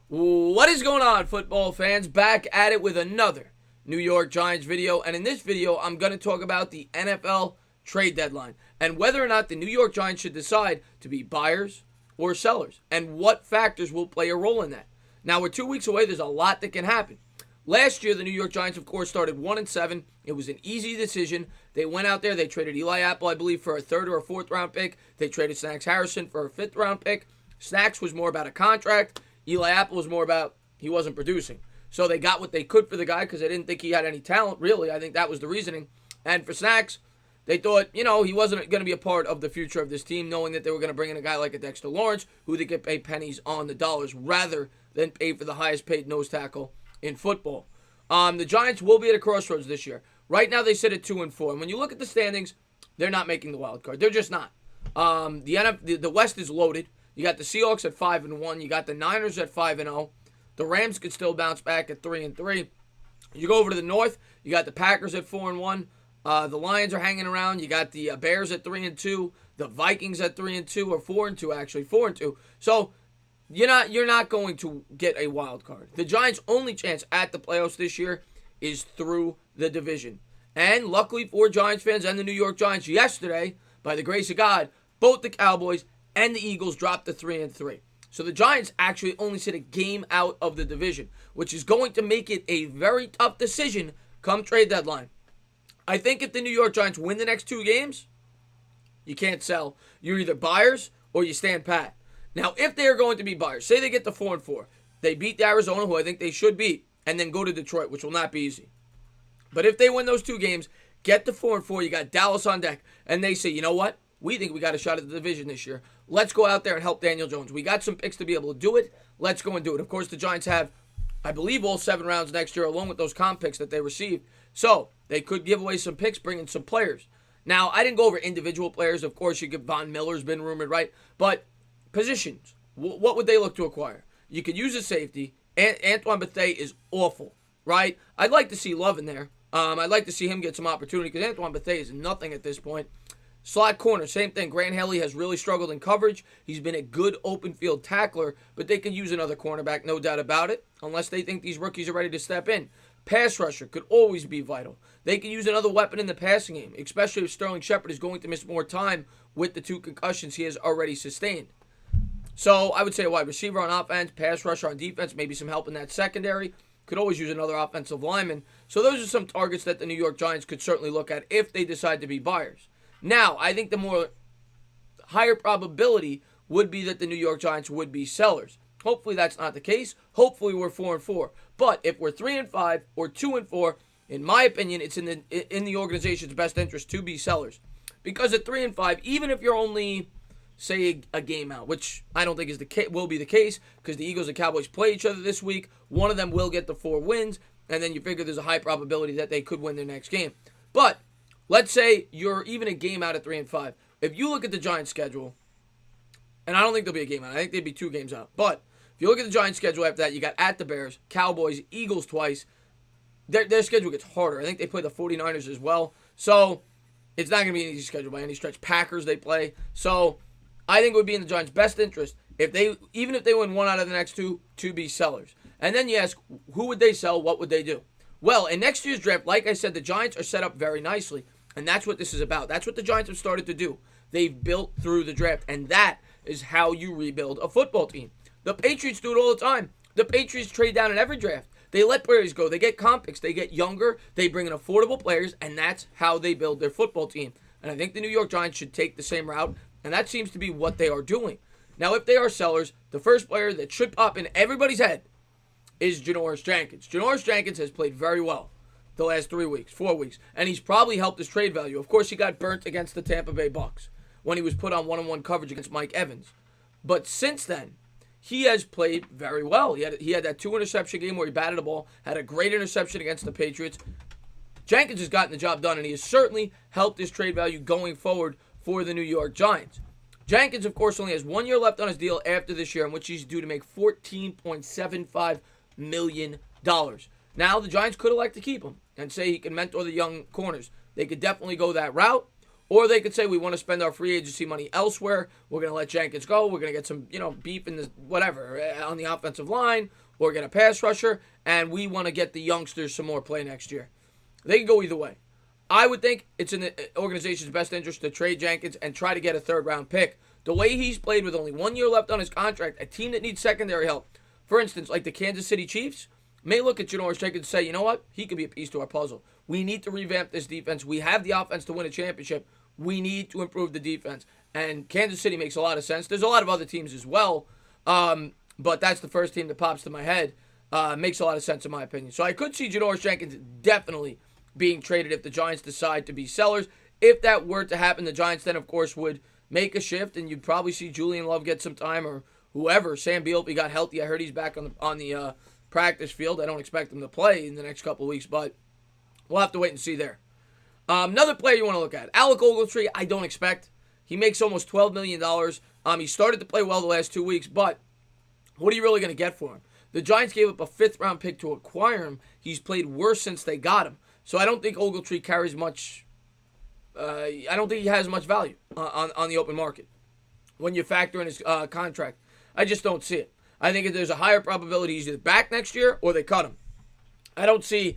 What is going on, football fans? Back at it with another New York Giants video. And in this video, I'm going to talk about the NFL trade deadline and whether or not the New York Giants should decide to be buyers or sellers and what factors will play a role in that. Now, we're 2 weeks away. There's a lot that can happen. Last year, the New York Giants, of course, started 1-7. It was an easy decision. They went out there. They traded Eli Apple, I believe, for a third or a fourth round pick. They traded Snacks Harrison for a fifth round pick. Snacks was more about a contract. Eli Apple was more about he wasn't producing. So they got what they could for the guy because they didn't think he had any talent, really. I think that was the reasoning. And for Snacks, they thought, he wasn't going to be a part of the future of this team, knowing that they were going to bring in a guy like a Dexter Lawrence, who they could pay pennies on the dollars rather than pay for the highest paid nose tackle in football. The Giants will be at a crossroads this year. Right now, they sit at 2-4. And when you look at the standings, they're not making the wild card. They're just not. The West is loaded. You got the Seahawks at 5-1. You got the Niners at 5-0. The Rams could still bounce back at 3-3. You go over to the North. You got the Packers at 4-1. The Lions are hanging around. You got the Bears at 3-2. The Vikings at 3-2, or 4-2 actually, 4-2. So you're not going to get a wild card. The Giants' only chance at the playoffs this year is through the division. And luckily for Giants fans and the New York Giants, yesterday, by the grace of God, both the Cowboys and the Eagles dropped to 3-3. So the Giants actually only sit a game out of the division, which is going to make it a very tough decision come trade deadline. I think if the New York Giants win the next 2 games, you can't sell. You're either buyers or you stand pat. Now, if they are going to be buyers, say they get to 4-4, they beat Arizona, who I think they should beat, and then go to Detroit, which will not be easy. But if they win those 2 games, get to 4-4, you got Dallas on deck, and they say, you know what? We think we got a shot at the division this year. Let's go out there and help Daniel Jones. We got some picks to be able to do it. Let's go and do it. Of course, the Giants have, I believe, all 7 rounds next year, along with those comp picks that they received. So they could give away some picks, bring in some players. Now, I didn't go over individual players. Of course, you could. Von Miller's been rumored, right? But positions, what would they look to acquire? You could use a safety. Antoine Bethea is awful, right? I'd like to see Love in there. I'd like to see him get some opportunity because Antoine Bethea is nothing at this point. Slot corner, same thing. Grant Haley has really struggled in coverage. He's been a good open field tackler, but they could use another cornerback, no doubt about it, unless they think these rookies are ready to step in. Pass rusher could always be vital. They could use another weapon in the passing game, especially if Sterling Shepard is going to miss more time with the 2 concussions he has already sustained. So I would say a wide receiver on offense, pass rusher on defense, maybe some help in that secondary. Could always use another offensive lineman. So those are some targets that the New York Giants could certainly look at if they decide to be buyers. Now, I think the more higher probability would be that the New York Giants would be sellers. Hopefully that's not the case. Hopefully we're 4-4. But if we're 3-5 or 2-4, in my opinion, it's in the organization's best interest to be sellers. Because at 3-5, even if you're only, say, a game out, which I don't think will be the case, because the Eagles and Cowboys play each other this week, one of them will get the 4 wins, and then you figure there's a high probability that they could win their next game. But let's say you're even a game out at 3-5. If you look at the Giants' schedule, and I don't think there'll be a game out. I think they'd be 2 games out. But if you look at the Giants' schedule after that, you got at the Bears, Cowboys, Eagles twice. Their schedule gets harder. I think they play the 49ers as well. So it's not going to be an easy schedule by any stretch. Packers they play. So I think it would be in the Giants' best interest even if they win 1 out of the next 2 to be sellers. And then you ask, who would they sell? What would they do? Well, in next year's draft, like I said, the Giants are set up very nicely. And that's what this is about. That's what the Giants have started to do. They've built through the draft. And that is how you rebuild a football team. The Patriots do it all the time. The Patriots trade down in every draft. They let players go. They get comp picks. They get younger. They bring in affordable players. And that's how they build their football team. And I think the New York Giants should take the same route. And that seems to be what they are doing. Now, if they are sellers, the first player that should pop in everybody's head is Janoris Jenkins. Janoris Jenkins has played very well the last 4 weeks, and he's probably helped his trade value. Of course, he got burnt against the Tampa Bay Bucks when he was put on one-on-one coverage against Mike Evans. But since then, he has played very well. He had that 2-interception game where he batted the ball, had a great interception against the Patriots. Jenkins has gotten the job done, and he has certainly helped his trade value going forward for the New York Giants. Jenkins, of course, only has 1 year left on his deal after this year, in which he's due to make $14.75 million. Now, the Giants could elect to keep him and say he can mentor the young corners. They could definitely go that route, Or they could say we want to spend our free agency money elsewhere. We're going to let Jenkins go. We're going to get some, beef in the whatever on the offensive line, or get a pass rusher, and we want to get the youngsters some more play next year. They can go either way. I would think it's in the organization's best interest to trade Jenkins and try to get a third-round pick. The way he's played with only 1 year left on his contract, a team that needs secondary help, for instance, like the Kansas City Chiefs, may look at Janoris Jenkins and say, you know what? He could be a piece to our puzzle. We need to revamp this defense. We have the offense to win a championship. We need to improve the defense. And Kansas City makes a lot of sense. There's a lot of other teams as well, but that's the first team that pops to my head. Makes a lot of sense in my opinion. So I could see Janoris Jenkins definitely being traded if the Giants decide to be sellers. If that were to happen, the Giants then, of course, would make a shift, and you'd probably see Julian Love get some time, or whoever. Sam Beal, if he got healthy, I heard he's back on the practice field. I don't expect him to play in the next couple of weeks, but we'll have to wait and see there. Another player you want to look at, Alec Ogletree, I don't expect. He makes almost $12 million. He started to play well the last 2 weeks, but what are you really going to get for him? The Giants gave up a 5th-round pick to acquire him. He's played worse since they got him. So I don't think Ogletree carries much. I don't think he has much value on the open market when you factor in his contract. I just don't see it. I think there's a higher probability he's either back next year or they cut him. I don't see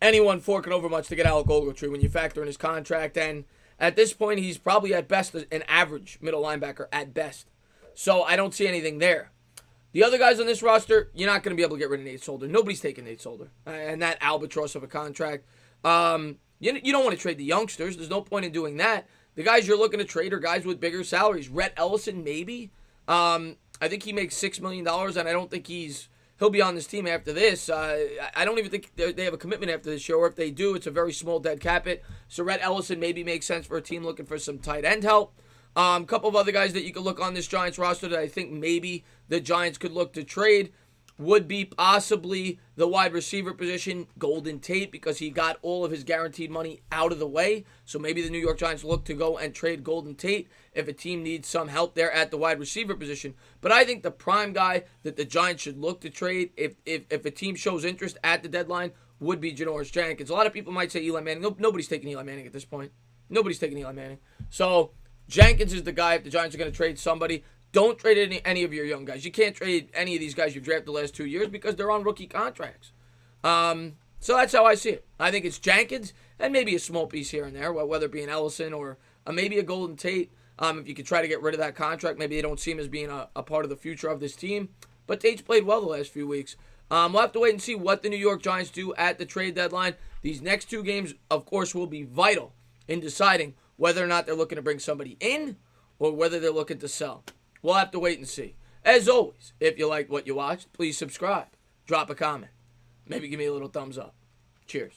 anyone forking over much to get Alec Ogletree when you factor in his contract. And at this point, he's probably at best an average middle linebacker at best. So I don't see anything there. The other guys on this roster, you're not going to be able to get rid of Nate Solder. Nobody's taking Nate Solder. And that albatross of a contract. You don't want to trade the youngsters. There's no point in doing that. The guys you're looking to trade are guys with bigger salaries. Rhett Ellison, maybe. I think he makes $6 million, and I don't think he'll be on this team after this. I don't even think they have a commitment after this year, or if they do, it's a very small dead cap hit. So Rhett Ellison maybe makes sense for a team looking for some tight end help. A couple of other guys that you could look on this Giants roster that I think maybe the Giants could look to trade would be possibly the wide receiver position, Golden Tate, because he got all of his guaranteed money out of the way. So maybe the New York Giants look to go and trade Golden Tate if a team needs some help there at the wide receiver position. But I think the prime guy that the Giants should look to trade if a team shows interest at the deadline would be Janoris Jenkins. A lot of people might say Eli Manning. Nobody's taking Eli Manning at this point. Nobody's taking Eli Manning. So Jenkins is the guy if the Giants are going to trade somebody. Don't trade any of your young guys. You can't trade any of these guys you've drafted the last 2 years because they're on rookie contracts. So that's how I see it. I think it's Jenkins and maybe a small piece here and there, whether it be an Ellison or maybe a Golden Tate. If you could try to get rid of that contract, maybe they don't see him as being a part of the future of this team. But Tate's played well the last few weeks. We'll have to wait and see what the New York Giants do at the trade deadline. These next 2 games, of course, will be vital in deciding whether or not they're looking to bring somebody in or whether they're looking to sell. We'll have to wait and see. As always, if you liked what you watched, please subscribe. Drop a comment. Maybe give me a little thumbs up. Cheers.